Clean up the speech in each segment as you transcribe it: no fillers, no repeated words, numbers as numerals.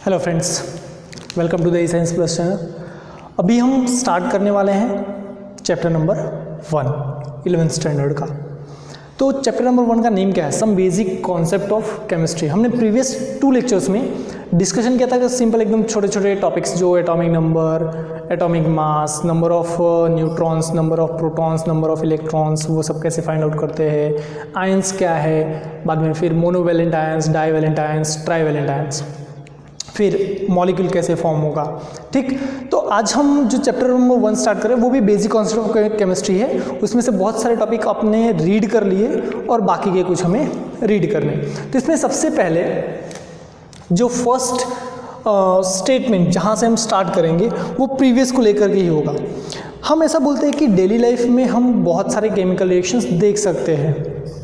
Hello friends, welcome to the science plus channel. अभी हम start करने वाले हैं चैप्टर नंबर 1 11th स्टैंडर्ड का। तो चैप्टर नंबर 1 का नेम क्या है? Some basic concept of chemistry. हमने प्रीवियस 2 लेक्चर्स में डिस्कशन किया था कि सिंपल एकदम छोटे छोटे टॉपिक्स जो atomic number, atomic mass, number of neutrons, number of protons, number of electrons, वो सब कैसे फाइंड आउट करते हैं, आयंस क्या है, बाद में फिर monovalent ions, divalent ions, trivalent ions, फिर मॉलिक्यूल कैसे फॉर्म होगा। ठीक, तो आज हम जो चैप्टर नंबर 1 स्टार्ट करें वो भी बेसिक कॉन्सेप्ट ऑफ केमिस्ट्री है। उसमें से बहुत सारे टॉपिक आपने रीड कर लिए और बाकी के कुछ हमें रीड करने। तो इसमें सबसे पहले जो फर्स्ट स्टेटमेंट जहाँ से हम स्टार्ट करेंगे वो प्रीवियस को लेकर के ही होगा। हम ऐसा बोलते हैं कि डेली लाइफ में हम बहुत सारे केमिकल रिएक्शंस देख सकते हैं,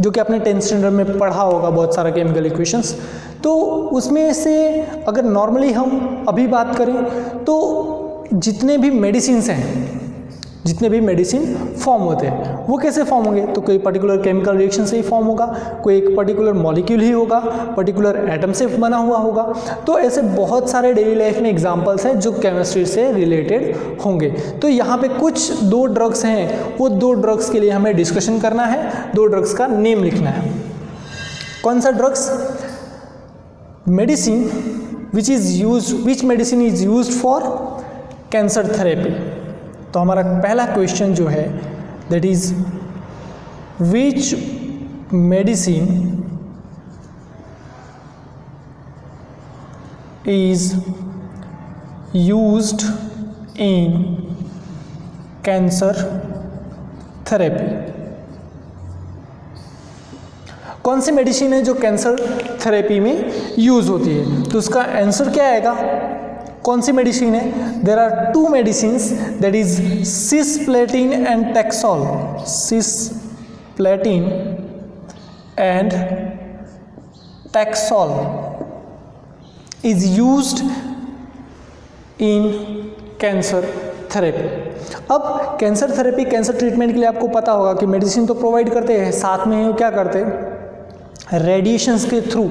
जो कि आपने 10th स्टैंडर्ड में पढ़ा होगा, बहुत सारा केमिकल इक्वेशंस। तो उसमें से अगर नॉर्मली हम अभी बात करें तो जितने भी मेडिसिन्स हैं, जितने भी मेडिसिन फॉर्म होते हैं वो कैसे फॉर्म होंगे? तो कोई पर्टिकुलर केमिकल रिएक्शन से ही फॉर्म होगा, कोई एक पर्टिकुलर मॉलिक्यूल ही होगा, पर्टिकुलर एटम से बना हुआ होगा। तो ऐसे बहुत सारे डेली लाइफ में एग्जांपल्स हैं जो केमिस्ट्री से रिलेटेड होंगे। तो यहाँ पे कुछ 2 ड्रग्स हैं, वो 2 ड्रग्स के लिए हमें डिस्कशन करना है, 2 ड्रग्स का नेम लिखना है। कौन सा drugs? Medicine which medicine is used for cancer therapy. तो हमारा पहला क्वेश्चन जो है that is which medicine is used in cancer therapy. कौन सी मेडिसिन है जो कैंसर थेरेपी में यूज होती है? तो उसका आंसर क्या आएगा? कौन सी मेडिसिन है? There are 2 medicines that is cisplatin and taxol. Cisplatin and taxol is used in cancer therapy. अब कैंसर थेरेपी, कैंसर ट्रीटमेंट के लिए आपको पता होगा कि मेडिसिन तो प्रोवाइड करते हैं, साथ में वो क्या करते हैं? रेडिएशंस के थ्रू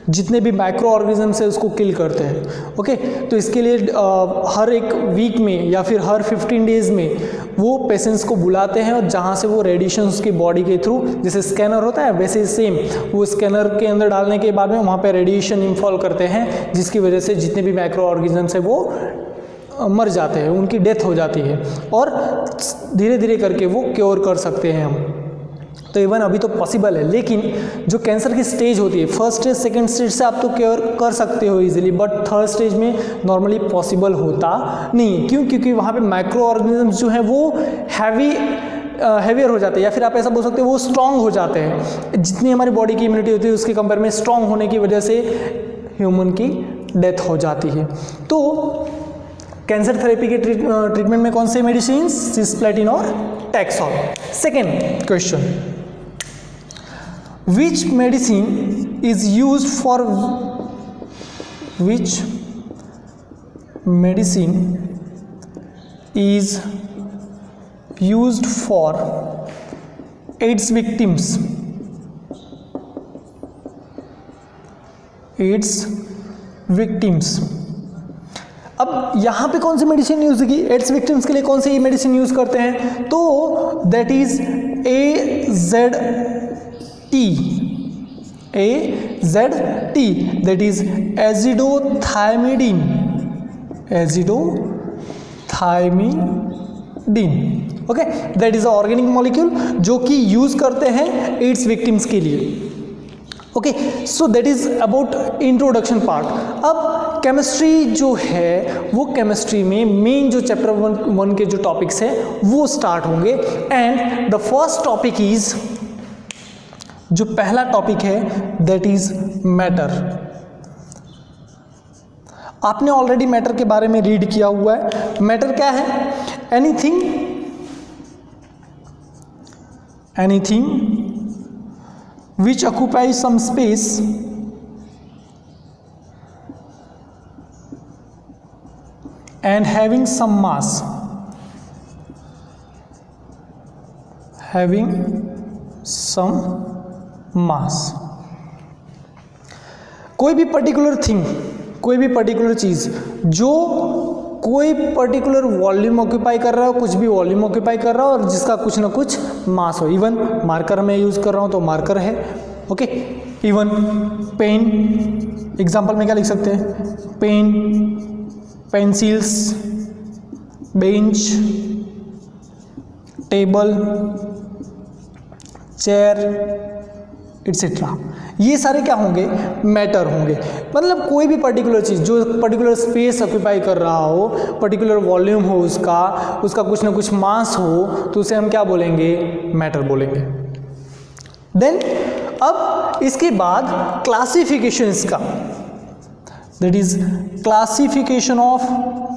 जितने भी माइक्रो ऑर्गेनिज्म है उसको किल करते हैं। ओके, तो इसके लिए हर एक वीक में या फिर हर 15 डेज में वो पेशेंट्स को बुलाते हैं और जहाँ से वो रेडिएशन उसकी बॉडी के थ्रू, जैसे स्कैनर होता है वैसे सेम वो स्कैनर के अंदर डालने के बाद में वहाँ पे रेडिएशन इन्फॉल करते हैं, जिसकी वजह से जितने भी माइक्रो ऑर्गेनिज्म है वो मर जाते हैं, उनकी डेथ हो जाती है और धीरे धीरे करके वो क्योर कर सकते हैं हम। तो इवन अभी तो पॉसिबल है, लेकिन जो कैंसर की स्टेज होती है, फर्स्ट स्टेज, सेकंड स्टेज से आप तो क्योर कर सकते हो इजीली, बट थर्ड स्टेज में नॉर्मली पॉसिबल होता नहीं। क्यों? क्योंकि वहाँ पे माइक्रो ऑर्गेनिजम्स जो हैं वो हैवियर हो जाते हैं, या फिर आप ऐसा बोल सकते हो वो स्ट्रॉन्ग हो जाते हैं। जितनी हमारी बॉडी की इम्यूनिटी होती है उसके कंपेयर में स्ट्रॉन्ग होने की वजह से ह्यूमन की डेथ हो जाती है। तो कैंसर थेरेपी के ट्रीटमेंट में कौन से मेडिसिन? सिस्प्लेटिन और taxol. Second question, which medicine is used for which medicine is used for AIDS victims? AIDS victims। अब यहाँ पे कौन सी मेडिसिन यूज होगी? एड्स विक्टिम्स के लिए कौन सी मेडिसिन यूज करते हैं? तो that is AZT, that is azithromycin, okay, that is organic molecule जो कि यूज करते हैं एड्स विक्टिम्स के लिए। Okay, so that is about introduction part. अब केमिस्ट्री जो है वो केमिस्ट्री में मेन जो चैप्टर 1 के जो टॉपिक्स हैं वो स्टार्ट होंगे। And the first topic is, जो पहला टॉपिक है दैट इज मैटर। आपने ऑलरेडी मैटर के बारे में रीड किया हुआ है। मैटर क्या है? Anything which occupies some space and having some mass, कोई भी पर्टिकुलर थिंग कोई भी पर्टिकुलर चीज़ जो कोई पर्टिकुलर वॉल्यूम ऑक्यूपाई कर रहा हो, कुछ भी वॉल्यूम ऑक्यूपाई कर रहा हो और जिसका कुछ ना कुछ मास हो। इवन मार्कर में यूज़ कर रहा हूँ तो मार्कर है, ओके। इवन पेन, एग्जाम्पल में क्या लिख सकते हैं, pen, pencils, bench, table, chair etcetera, ये सारे क्या होंगे, मैटर होंगे। मतलब कोई भी पर्टिकुलर चीज़ जो पर्टिकुलर स्पेस ऑक्यूपाई कर रहा हो, पर्टिकुलर वॉल्यूम हो, उसका कुछ ना कुछ मास हो, तो उसे हम क्या बोलेंगे, मैटर बोलेंगे। देन अब इसके बाद क्लासिफिकेशन इसका, that is classification of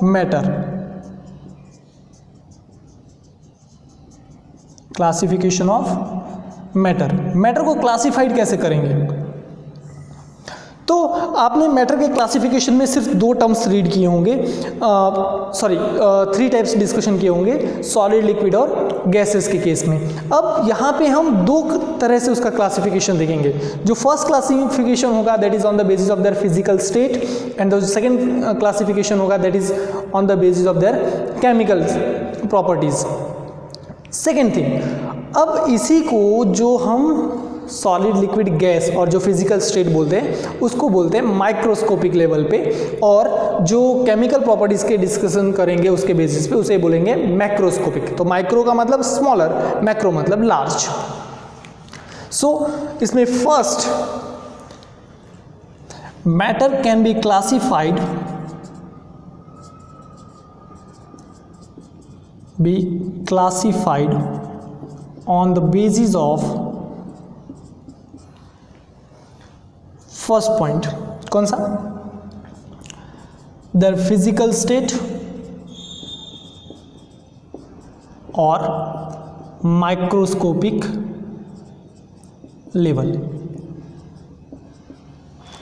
matter. Classification of matter, matter को क्लासिफाइड कैसे करेंगे? तो आपने मैटर के क्लासिफिकेशन में सिर्फ 2 टर्म्स रीड किए होंगे, 3 टाइप्स डिस्कशन किए होंगे, सॉलिड, लिक्विड और गैसेस के केस में। अब यहाँ पे हम 2 तरह से उसका क्लासिफिकेशन देखेंगे। जो फर्स्ट क्लासिफिकेशन होगा that is on the basis of their physical state, and the second classification होगा that is on the basis of their chemical properties. Second thing, अब इसी को जो हम सॉलिड, लिक्विड, गैस और जो फिजिकल स्टेट बोलते हैं उसको बोलते हैं माइक्रोस्कोपिक लेवल पे, और जो केमिकल प्रॉपर्टीज के डिस्कशन करेंगे उसके बेसिस पे उसे बोलेंगे मैक्रोस्कोपिक। तो माइक्रो का मतलब स्मॉलर, मैक्रो मतलब लार्ज। सो इसमें first, matter can be classified on the basis of first point, कौन सा, their physical state और माइक्रोस्कोपिक लेवल,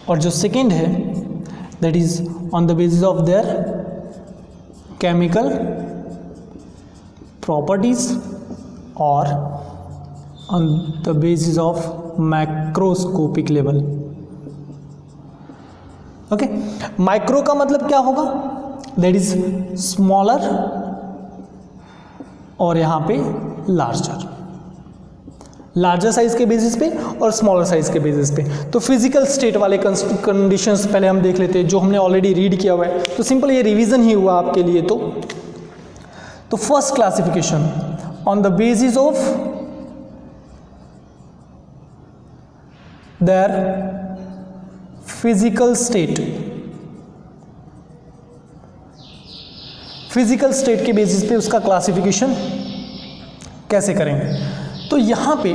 और जो सेकेंड है that is on the basis of their chemical properties और on the basis of macroscopic level. Okay, micro का मतलब क्या होगा, दैट इज स्मॉलर, और यहां पे लार्जर, लार्जर साइज के बेसिस पे और स्मॉलर साइज के बेसिस पे। तो फिजिकल स्टेट वाले कंडीशंस पहले हम देख लेते हैं जो हमने ऑलरेडी रीड किया हुआ है, तो सिंपल ये रिवीजन ही हुआ आपके लिए। तो first classification on the basis of their physical state, physical state के बेसिस पे उसका क्लासिफिकेशन कैसे करेंगे? तो यहां पे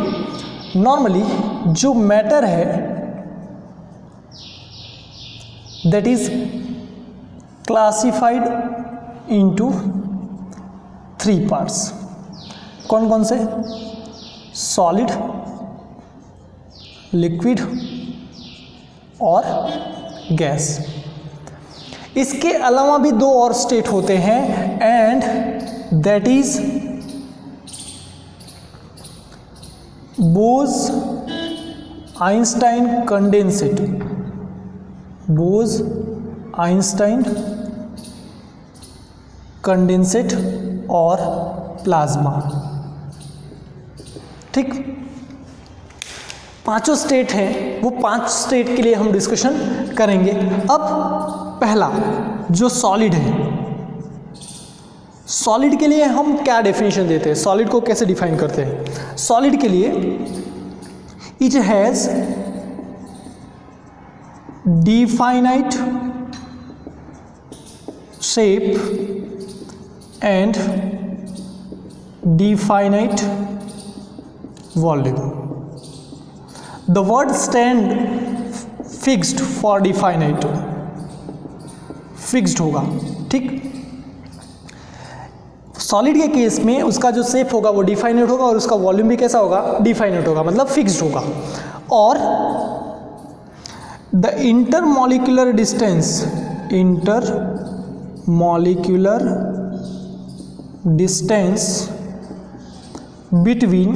नॉर्मली जो मैटर है that is classified into 3 parts. कौन कौन से? सॉलिड, लिक्विड और गैस। इसके अलावा भी 2 और स्टेट होते हैं, and that is Bose Einstein condensate, Bose Einstein condensate और प्लाज्मा। ठीक, 5 स्टेट हैं, वो 5 स्टेट के लिए हम डिस्कशन करेंगे। अब पहला जो सॉलिड है, सॉलिड के लिए हम क्या डेफिनेशन देते हैं, सॉलिड को कैसे डिफाइन करते हैं? सॉलिड के लिए it has definite shape and definite volume. The word stand fixed for definite, fixed होगा। ठीक, सॉलिड के केस में उसका जो शेप होगा वो डिफाइनेट होगा और उसका वॉल्यूम भी कैसा होगा, डिफाइनेट होगा, मतलब फिक्स्ड होगा। और the intermolecular distance between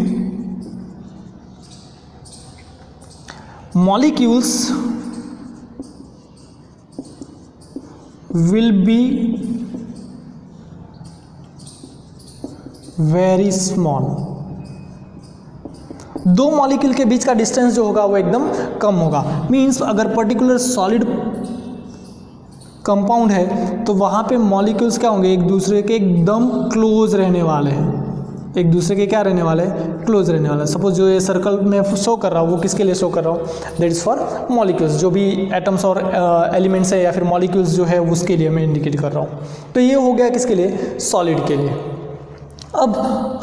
molecules will be very small। दो मॉलिक्यूल के बीच का डिस्टेंस जो होगा वो एकदम कम होगा। मीन्स अगर पर्टिकुलर सॉलिड कंपाउंड है तो वहाँ पे मॉलिक्यूल्स क्या होंगे, एक दूसरे के एकदम क्लोज रहने वाले हैं, एक दूसरे के क्या रहने वाले हैं, क्लोज रहने वाला है। सपोज जो ये सर्कल में शो कर रहा हूँ वो किसके लिए शो कर रहा हूँ, दैट इज़ फॉर मॉलिक्यूल्स, जो भी एटम्स और एलिमेंट्स है या फिर मॉलिक्यूल्स जो है उसके लिए मैं इंडिकेट कर रहा हूँ। तो ये हो गया किसके लिए, सॉलिड के लिए। अब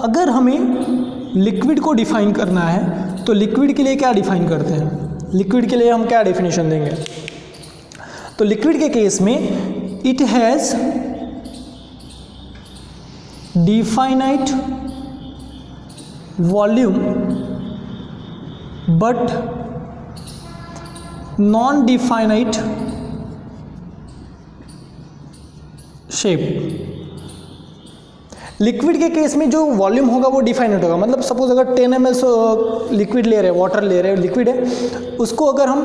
अगर हमें लिक्विड को डिफाइन करना है तो लिक्विड के लिए क्या डिफाइन करते हैं, लिक्विड के लिए हम क्या डेफिनेशन देंगे, तो लिक्विड के केस में it has definite volume but non definite shape. Liquid के केस में जो वॉल्यूम होगा वो डिफाइनेट होगा। मतलब सपोज अगर 10 ml लिक्विड ले रहे हैं, वाटर ले रहे हैं, लिक्विड है, उसको अगर हम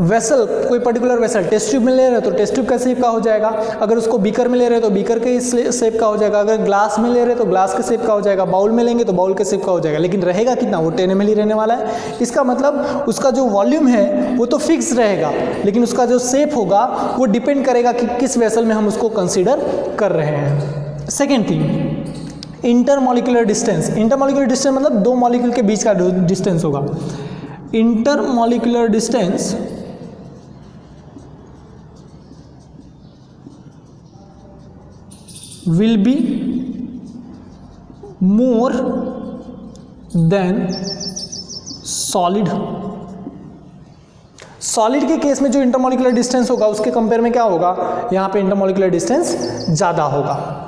वेसल, कोई पर्टिकुलर वेसल टेस्ट ट्यूब में ले रहे हैं तो टेस्ट ट्यूब का शेप का हो जाएगा, अगर उसको बीकर में ले रहे हैं तो बीकर के शेप का हो जाएगा, अगर ग्लास में ले रहे हैं तो ग्लास के शेप का हो जाएगा, बाउल में लेंगे तो बाउल के शेप का हो जाएगा। लेकिन रहेगा कितना, वो 10 ml ही रहने वाला है। इसका मतलब उसका जो वॉल्यूम है वो तो फिक्स रहेगा, लेकिन उसका जो शेप होगा वो डिपेंड करेगा कि किस वेसल में हम उसको कंसिडर कर रहे हैं। Second thing, intermolecular distance. Intermolecular distance मतलब दो मॉलिक्यूल के बीच का डिस्टेंस होगा। Intermolecular distance will be more than solid. Solid के केस में जो इंटरमॉलिक्यूलर डिस्टेंस होगा उसके कंपेयर में क्या होगा, यहाँ पे इंटरमॉलिक्यूलर डिस्टेंस ज़्यादा होगा।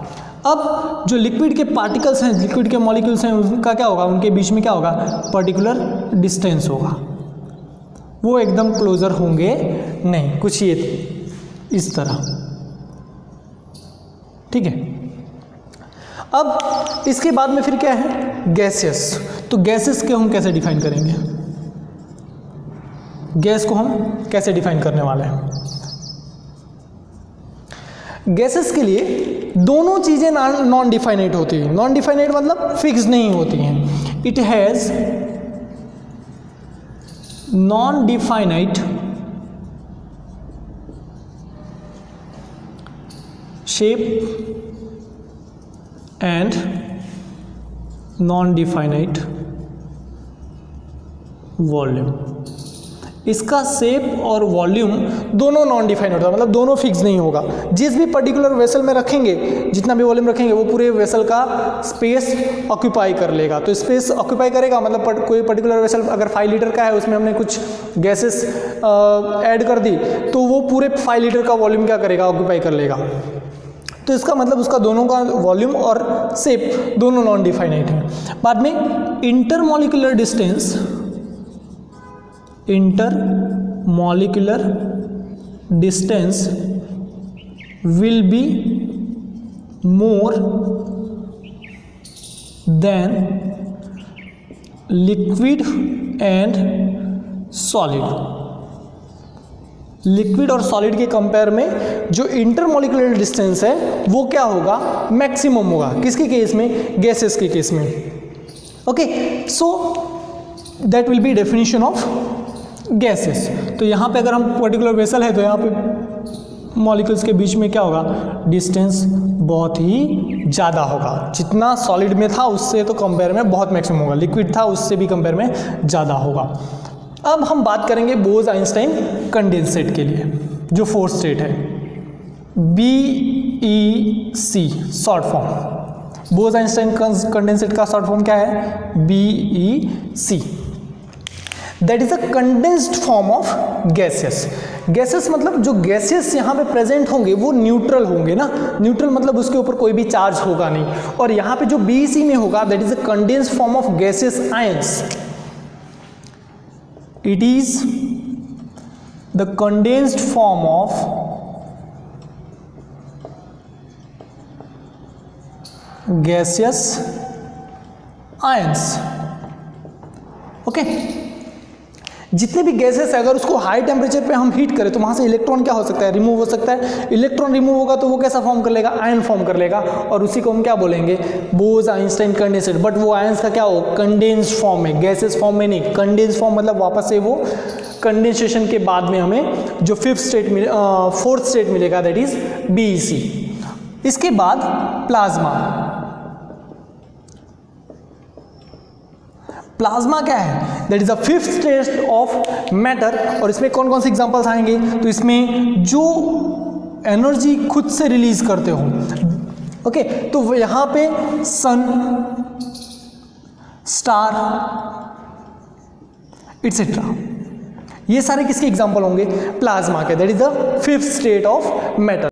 अब जो लिक्विड के पार्टिकल्स हैं, लिक्विड के मॉलिक्यूल्स हैं, उनका क्या होगा, उनके बीच में क्या होगा, पर्टिकुलर डिस्टेंस होगा, वो एकदम क्लोजर होंगे नहीं, कुछ ये इस तरह, ठीक है। अब इसके बाद में फिर क्या है, गैसेस। तो गैसेस के हम कैसे डिफाइन करेंगे, गैस को हम कैसे डिफाइन करने वाले हैं। गैसेस के लिए दोनों चीज़ें नॉन डिफाइनाइट होती है। नॉन डिफाइनाइट मतलब फिक्स नहीं होती हैं। It has non definite shape and non definite volume. इसका शेप और वॉल्यूम दोनों नॉन डिफाइन होता है, मतलब दोनों फिक्स नहीं होगा। जिस भी पर्टिकुलर वेसल में रखेंगे, जितना भी वॉल्यूम रखेंगे, वो पूरे वेसल का स्पेस ऑक्यूपाई कर लेगा। तो स्पेस ऑक्यूपाई करेगा मतलब कोई पर्टिकुलर वेसल अगर 5 लीटर का है, उसमें हमने कुछ गैसेस ऐड कर दी तो वो पूरे 5 लीटर का वॉल्यूम क्या करेगा, ऑक्यूपाई कर लेगा। तो इसका मतलब उसका दोनों का वॉल्यूम और शेप दोनों नॉन डिफाइनाइट है। बाद में intermolecular distance, intermolecular distance will be more than liquid and solid. Liquid और सॉलिड के कंपेयर में जो इंटरमॉलिक्यूलर डिस्टेंस है वो क्या होगा, मैक्सिमम होगा। किसके केस में, गैसेस के केस में। Okay, so that will be definition of gases. तो यहाँ पे अगर हम पर्टिकुलर वेसल है तो यहाँ पे मॉलिक्यूल्स के बीच में क्या होगा, डिस्टेंस बहुत ही ज़्यादा होगा। जितना सॉलिड में था उससे तो कंपेयर में बहुत मैक्सिमम होगा, लिक्विड था उससे भी कंपेयर में ज़्यादा होगा। अब हम बात करेंगे बोस-आइंस्टाइन कंडेंसेट के लिए, जो फोर्थ स्टेट है, BEC शॉर्ट फॉर्म। बोस-आइंस्टाइन कंडेंसेट का शॉर्ट फॉर्म क्या है, BEC। That is a condensed form of gases. Gases मतलब जो गैसेस यहाँ पे प्रेजेंट होंगे वो न्यूट्रल होंगे ना, न्यूट्रल मतलब उसके ऊपर कोई भी चार्ज होगा नहीं। और यहाँ पे जो BEC में होगा that is a condensed form of gases ions. It is the condensed form of gaseous ions. Okay, जितने भी गैसेस है अगर उसको हाई टेम्परेचर पे हम हीट करें तो वहाँ से इलेक्ट्रॉन क्या हो सकता है, रिमूव हो सकता है। इलेक्ट्रॉन रिमूव होगा तो वो कैसा फॉर्म कर लेगा, आयन फॉर्म कर लेगा, और उसी को हम क्या बोलेंगे, बोज आइंस्टाइन कंडेंसेट। बट वो आयंस का क्या हो, कंडेंस्ड फॉर्म में, गैसेस फॉर्म में नहीं। कंडेंस्ड फॉर्म मतलब वापस से वो कंडेंसेशन के बाद में हमें जो फोर्थ स्टेट मिलेगा, दैट इज BeC। इसके बाद प्लाज्मा। प्लाज्मा क्या है, that is the fifth state of matter. और इसमें कौन कौन से एग्जांपल्स आएंगे, तो इसमें जो एनर्जी खुद से रिलीज करते हो, ओके, तो यहां पे सन, स्टार इट्सेट्रा, ये सारे किसके एग्जांपल होंगे, प्लाज्मा के। That is the fifth state of matter.